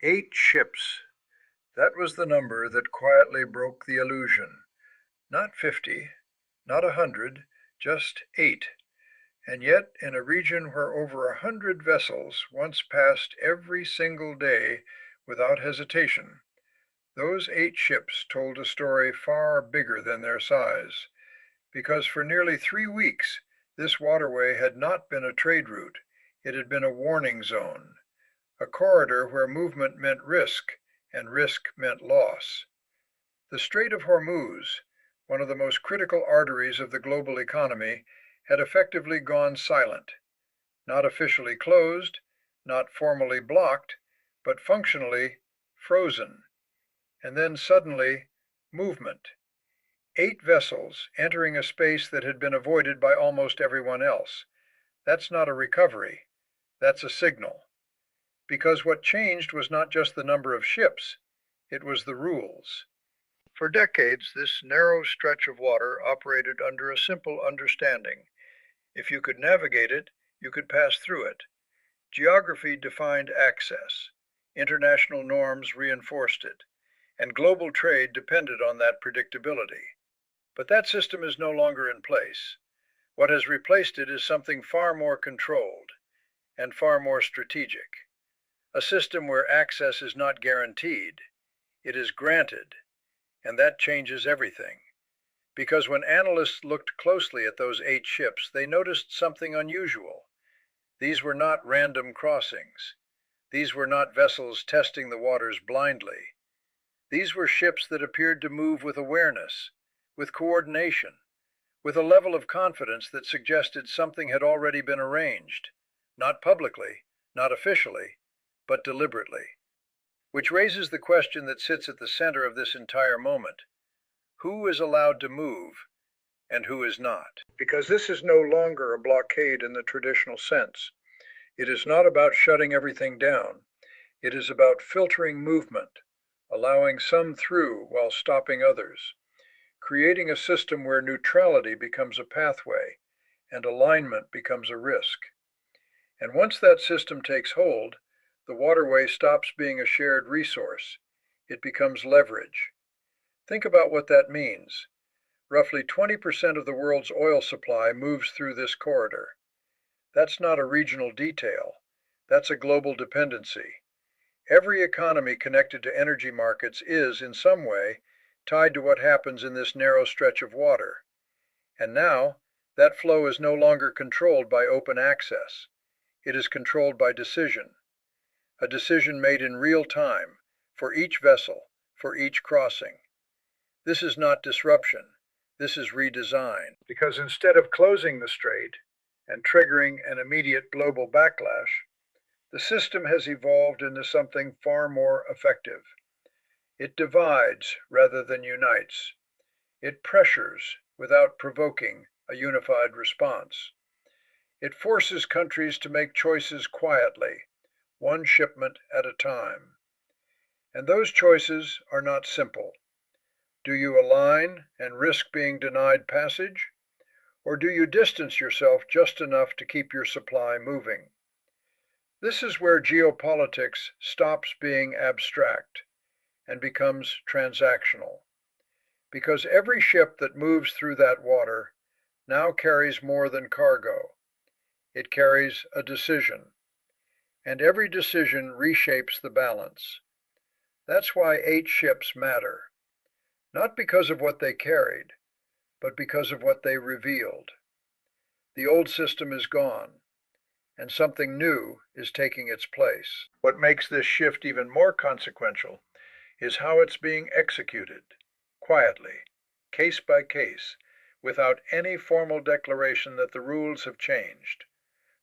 8 ships. That was the number that quietly broke the illusion. Not 50, not 100, just 8. And yet, in a region where over 100 vessels once passed every single day without hesitation, those 8 ships told a story far bigger than their size, because for nearly 3 weeks this waterway had not been a trade route, it had been a warning zone, a corridor where movement meant risk, and risk meant loss. The Strait of Hormuz, one of the most critical arteries of the global economy, had effectively gone silent, not officially closed, not formally blocked, but functionally frozen. And then suddenly, movement. 8 vessels entering a space that had been avoided by almost everyone else. That's not a recovery, that's a signal. Because what changed was not just the number of ships, it was the rules. For decades, this narrow stretch of water operated under a simple understanding. If you could navigate it, you could pass through it. Geography defined access. International norms reinforced it. And global trade depended on that predictability. But that system is no longer in place. What has replaced it is something far more controlled and far more strategic. A system where access is not guaranteed, it is granted, and that changes everything. Because when analysts looked closely at those 8 ships, they noticed something unusual. These were not random crossings. These were not vessels testing the waters blindly. These were ships that appeared to move with awareness, with coordination, with a level of confidence that suggested something had already been arranged, not publicly, not officially, but deliberately. Which raises the question that sits at the center of this entire moment. Who is allowed to move and who is not? Because this is no longer a blockade in the traditional sense. It is not about shutting everything down. It is about filtering movement, allowing some through while stopping others, creating a system where neutrality becomes a pathway and alignment becomes a risk. And once that system takes hold, the waterway stops being a shared resource. It becomes leverage. Think about what that means. Roughly 20% of the world's oil supply moves through this corridor. That's not a regional detail. That's a global dependency. Every economy connected to energy markets is, in some way, tied to what happens in this narrow stretch of water. And now, that flow is no longer controlled by open access. It is controlled by decision. A decision made in real time, for each vessel, for each crossing. This is not disruption. This is redesign. Because instead of closing the strait and triggering an immediate global backlash, the system has evolved into something far more effective. It divides rather than unites. It pressures without provoking a unified response. It forces countries to make choices quietly, one shipment at a time. And those choices are not simple. Do you align and risk being denied passage? Or do you distance yourself just enough to keep your supply moving? This is where geopolitics stops being abstract and becomes transactional. Because every ship that moves through that water now carries more than cargo. It carries a decision. And every decision reshapes the balance. That's why 8 ships matter. Not because of what they carried, but because of what they revealed. The old system is gone, and something new is taking its place. What makes this shift even more consequential is how it's being executed, quietly, case by case, without any formal declaration that the rules have changed.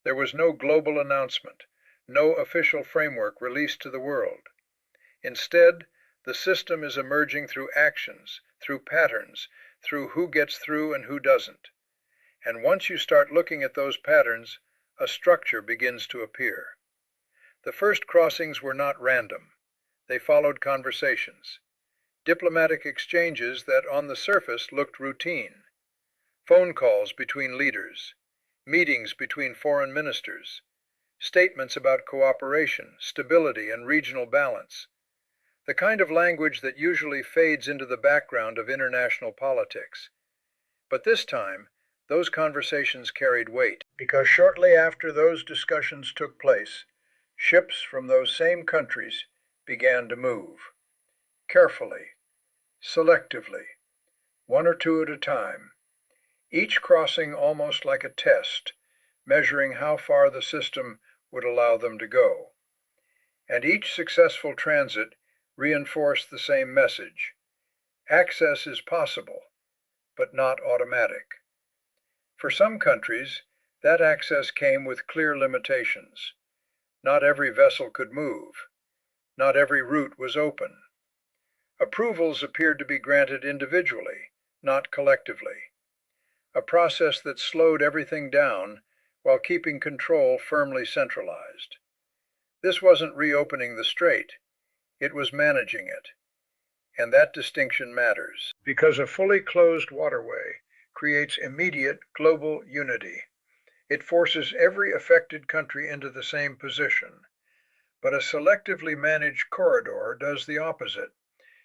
There was no global announcement, no official framework released to the world. Instead, the system is emerging through actions, through patterns, through who gets through and who doesn't. And once you start looking at those patterns, a structure begins to appear. The first crossings were not random. They followed conversations, diplomatic exchanges that on the surface looked routine, phone calls between leaders, meetings between foreign ministers, statements about cooperation, stability, and regional balance, the kind of language that usually fades into the background of international politics. But this time, those conversations carried weight, because shortly after those discussions took place, ships from those same countries began to move, carefully, selectively, one or two at a time, each crossing almost like a test, measuring how far the system would allow them to go. And each successful transit reinforced the same message: access is possible, but not automatic. For some countries, that access came with clear limitations. Not every vessel could move. Not every route was open. Approvals appeared to be granted individually, not collectively, a process that slowed everything down while keeping control firmly centralized. This wasn't reopening the strait, it was managing it. And that distinction matters, because a fully closed waterway creates immediate global unity. It forces every affected country into the same position. But a selectively managed corridor does the opposite.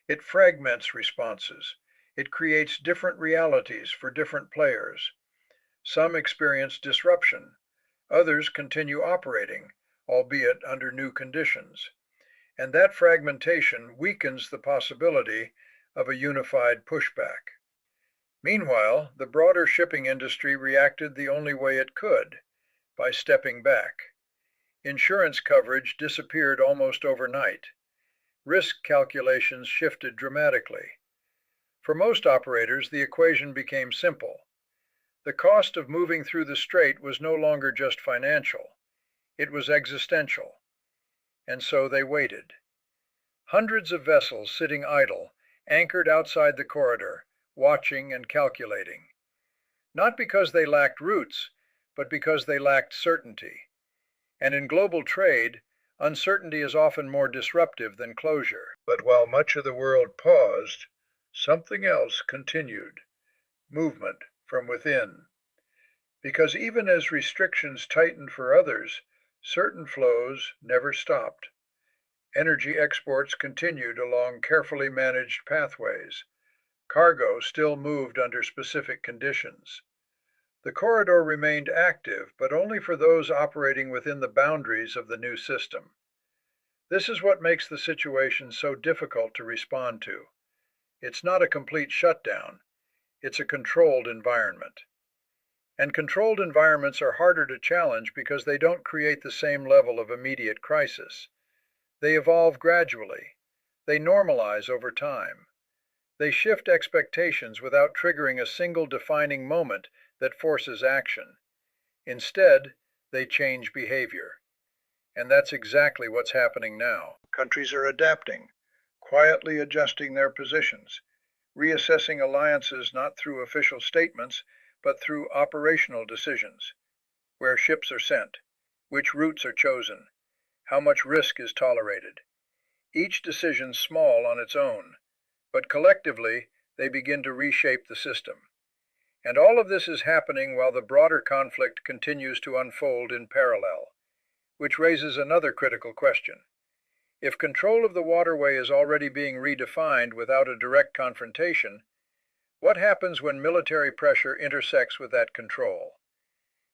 It fragments responses. It creates different realities for different players. Some experience disruption. Others continue operating, albeit under new conditions. And that fragmentation weakens the possibility of a unified pushback. Meanwhile, the broader shipping industry reacted the only way it could, by stepping back. Insurance coverage disappeared almost overnight. Risk calculations shifted dramatically. For most operators, the equation became simple. The cost of moving through the strait was no longer just financial. It was existential. And so they waited. Hundreds of vessels sitting idle, anchored outside the corridor, watching and calculating. Not because they lacked routes, but because they lacked certainty. And in global trade, uncertainty is often more disruptive than closure. But while much of the world paused, something else continued: movement from within. Because even as restrictions tightened for others, certain flows never stopped. Energy exports continued along carefully managed pathways. Cargo still moved under specific conditions. The corridor remained active, but only for those operating within the boundaries of the new system. This is what makes the situation so difficult to respond to. It's not a complete shutdown. It's a controlled environment. And controlled environments are harder to challenge because they don't create the same level of immediate crisis. They evolve gradually. They normalize over time. They shift expectations without triggering a single defining moment that forces action. Instead, they change behavior. And that's exactly what's happening now. Countries are adapting, quietly adjusting their positions, reassessing alliances not through official statements, but through operational decisions: where ships are sent, which routes are chosen, how much risk is tolerated. Each decision small on its own, but collectively they begin to reshape the system. And all of this is happening while the broader conflict continues to unfold in parallel, which raises another critical question. If control of the waterway is already being redefined without a direct confrontation, what happens when military pressure intersects with that control?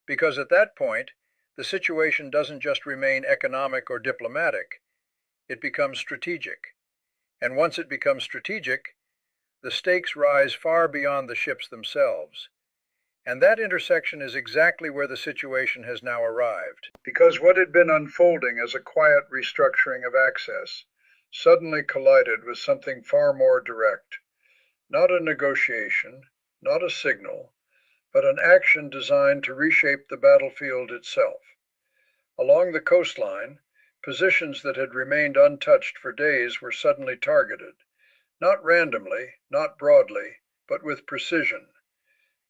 Because at that point, the situation doesn't just remain economic or diplomatic, it becomes strategic. And once it becomes strategic, the stakes rise far beyond the ships themselves. And that intersection is exactly where the situation has now arrived. Because what had been unfolding as a quiet restructuring of access suddenly collided with something far more direct. Not a negotiation, not a signal, but an action designed to reshape the battlefield itself. Along the coastline, positions that had remained untouched for days were suddenly targeted, not randomly, not broadly, but with precision.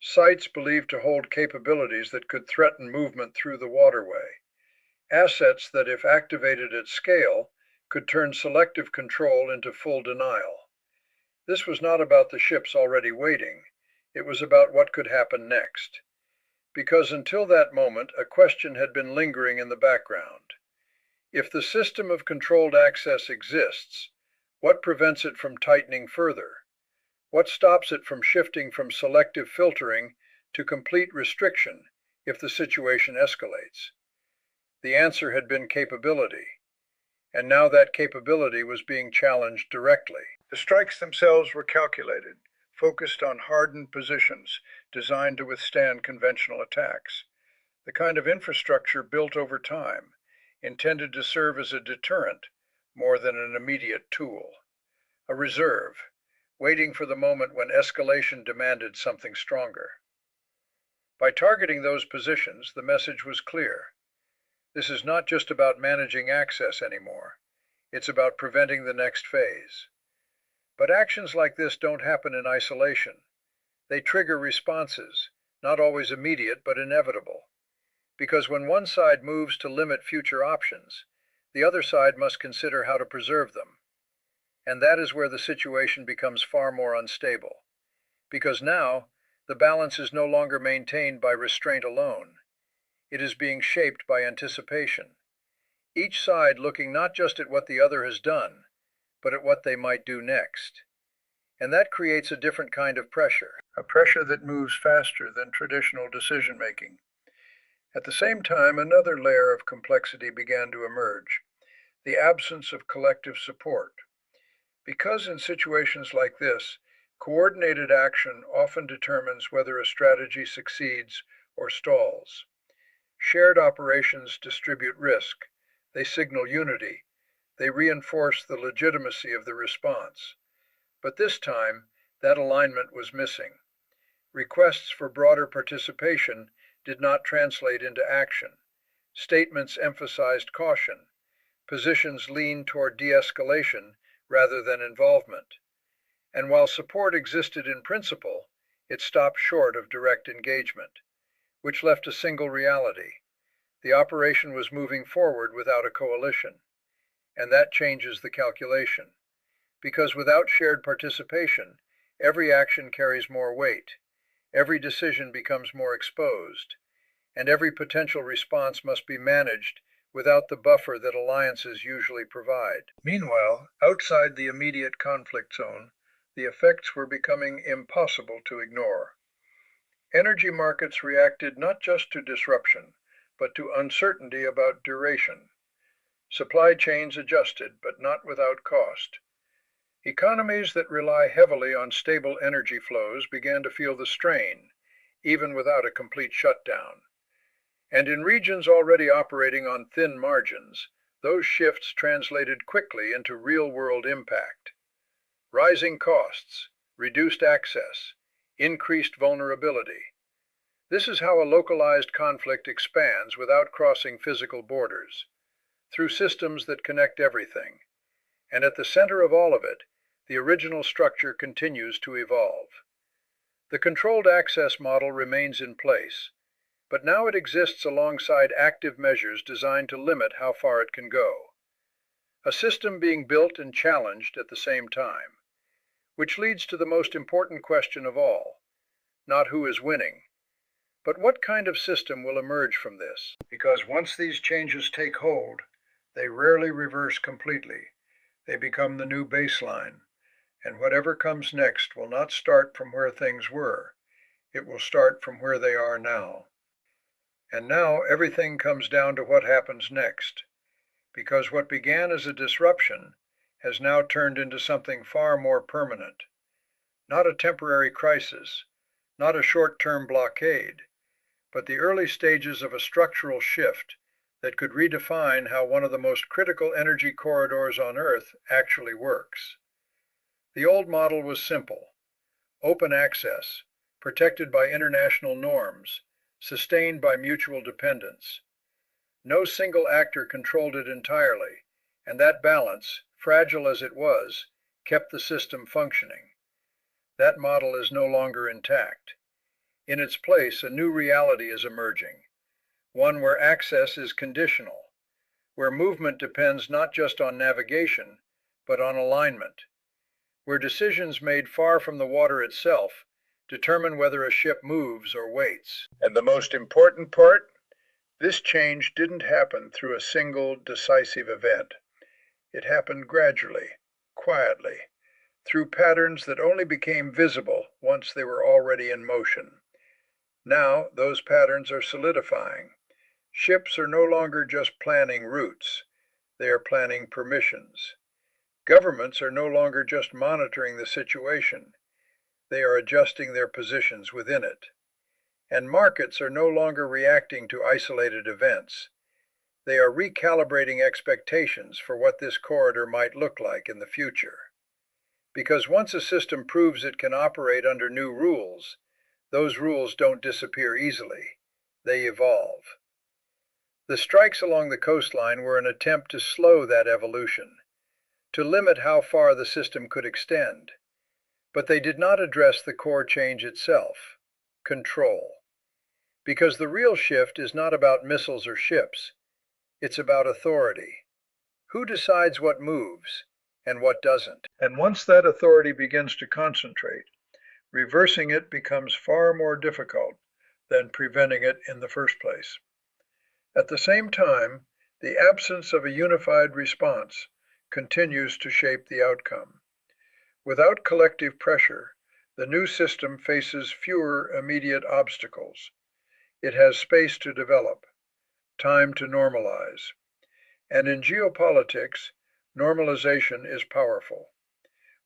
Sites believed to hold capabilities that could threaten movement through the waterway. Assets that, if activated at scale, could turn selective control into full denial. This was not about the ships already waiting. It was about what could happen next. because until that moment a question had been lingering in the background. If the system of controlled access exists, what prevents it from tightening further? What stops it from shifting from selective filtering to complete restriction if the situation escalates? The answer had been capability, and now that capability was being challenged directly. The strikes themselves were calculated, focused on hardened positions designed to withstand conventional attacks, the kind of infrastructure built over time, intended to serve as a deterrent more than an immediate tool, a reserve, waiting for the moment when escalation demanded something stronger. By targeting those positions, the message was clear. This is not just about managing access anymore. It's about preventing the next phase. But actions like this don't happen in isolation. They trigger responses, not always immediate but inevitable. Because when one side moves to limit future options, the other side must consider how to preserve them. And that is where the situation becomes far more unstable. Because now, the balance is no longer maintained by restraint alone. It is being shaped by anticipation, each side looking not just at what the other has done, but at what they might do next. And that creates a different kind of pressure, a pressure that moves faster than traditional decision-making. At the same time, another layer of complexity began to emerge, the absence of collective support. Because in situations like this, coordinated action often determines whether a strategy succeeds or stalls. Shared operations distribute risk, they signal unity, they reinforce the legitimacy of the response. But this time, that alignment was missing. Requests for broader participation did not translate into action. Statements emphasized caution. Positions leaned toward de-escalation rather than involvement. And while support existed in principle, it stopped short of direct engagement, which left a single reality. The operation was moving forward without a coalition. And that changes the calculation. Because without shared participation, every action carries more weight, every decision becomes more exposed, and every potential response must be managed without the buffer that alliances usually provide. Meanwhile, outside the immediate conflict zone, the effects were becoming impossible to ignore. Energy markets reacted not just to disruption, but to uncertainty about duration. Supply chains adjusted, but not without cost. Economies that rely heavily on stable energy flows began to feel the strain, even without a complete shutdown. And in regions already operating on thin margins, those shifts translated quickly into real-world impact. Rising costs, reduced access, increased vulnerability. This is how a localized conflict expands without crossing physical borders, through systems that connect everything. And at the center of all of it, the original structure continues to evolve. The controlled access model remains in place, but now it exists alongside active measures designed to limit how far it can go. A system being built and challenged at the same time, which leads to the most important question of all, not who is winning, but what kind of system will emerge from this? Because once these changes take hold, they rarely reverse completely. They become the new baseline, and whatever comes next will not start from where things were. It will start from where they are now. And now everything comes down to what happens next, because what began as a disruption has now turned into something far more permanent. Not a temporary crisis, not a short-term blockade, but the early stages of a structural shift that could redefine how one of the most critical energy corridors on Earth actually works. The old model was simple: open access, protected by international norms, sustained by mutual dependence. No single actor controlled it entirely, and that balance, fragile as it was, kept the system functioning. That model is no longer intact. In its place, a new reality is emerging, one where access is conditional, where movement depends not just on navigation, but on alignment, where decisions made far from the water itself determine whether a ship moves or waits. And the most important part, this change didn't happen through a single decisive event. It happened gradually, quietly, through patterns that only became visible once they were already in motion. Now those patterns are solidifying. Ships are no longer just planning routes, they are planning permissions. Governments are no longer just monitoring the situation, they are adjusting their positions within it. And markets are no longer reacting to isolated events. They are recalibrating expectations for what this corridor might look like in the future. Because once a system proves it can operate under new rules, those rules don't disappear easily. They evolve. The strikes along the coastline were an attempt to slow that evolution, to limit how far the system could extend. But they did not address the core change itself, control. Because the real shift is not about missiles or ships, it's about authority. Who decides what moves and what doesn't? And once that authority begins to concentrate, reversing it becomes far more difficult than preventing it in the first place. At the same time, the absence of a unified response continues to shape the outcome. Without collective pressure, the new system faces fewer immediate obstacles. It has space to develop, time to normalize. And in geopolitics, normalization is powerful.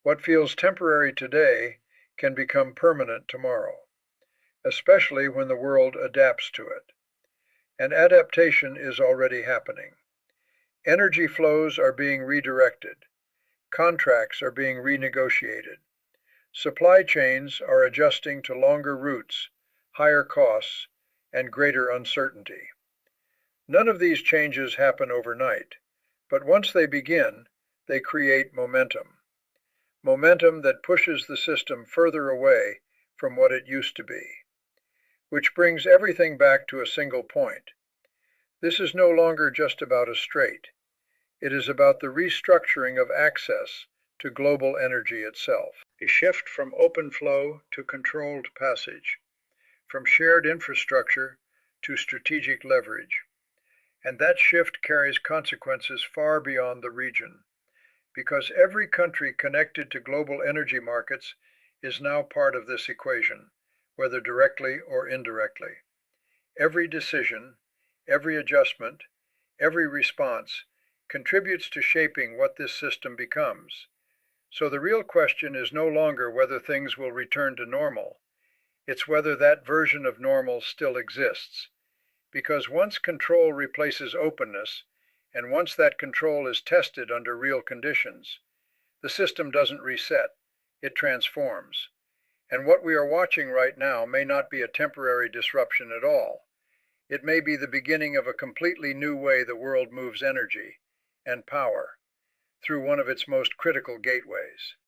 What feels temporary today can become permanent tomorrow, especially when the world adapts to it. And adaptation is already happening. Energy flows are being redirected. Contracts are being renegotiated. Supply chains are adjusting to longer routes, higher costs, and greater uncertainty. None of these changes happen overnight, but once they begin, they create momentum. Momentum that pushes the system further away from what it used to be. Which brings everything back to a single point. This is no longer just about a strait. It is about the restructuring of access to global energy itself. A shift from open flow to controlled passage, from shared infrastructure to strategic leverage. And that shift carries consequences far beyond the region, because every country connected to global energy markets is now part of this equation, whether directly or indirectly. Every decision, every adjustment, every response contributes to shaping what this system becomes. So the real question is no longer whether things will return to normal, it's whether that version of normal still exists. Because once control replaces openness, and once that control is tested under real conditions, the system doesn't reset, it transforms. And what we are watching right now may not be a temporary disruption at all. It may be the beginning of a completely new way the world moves energy and power through one of its most critical gateways.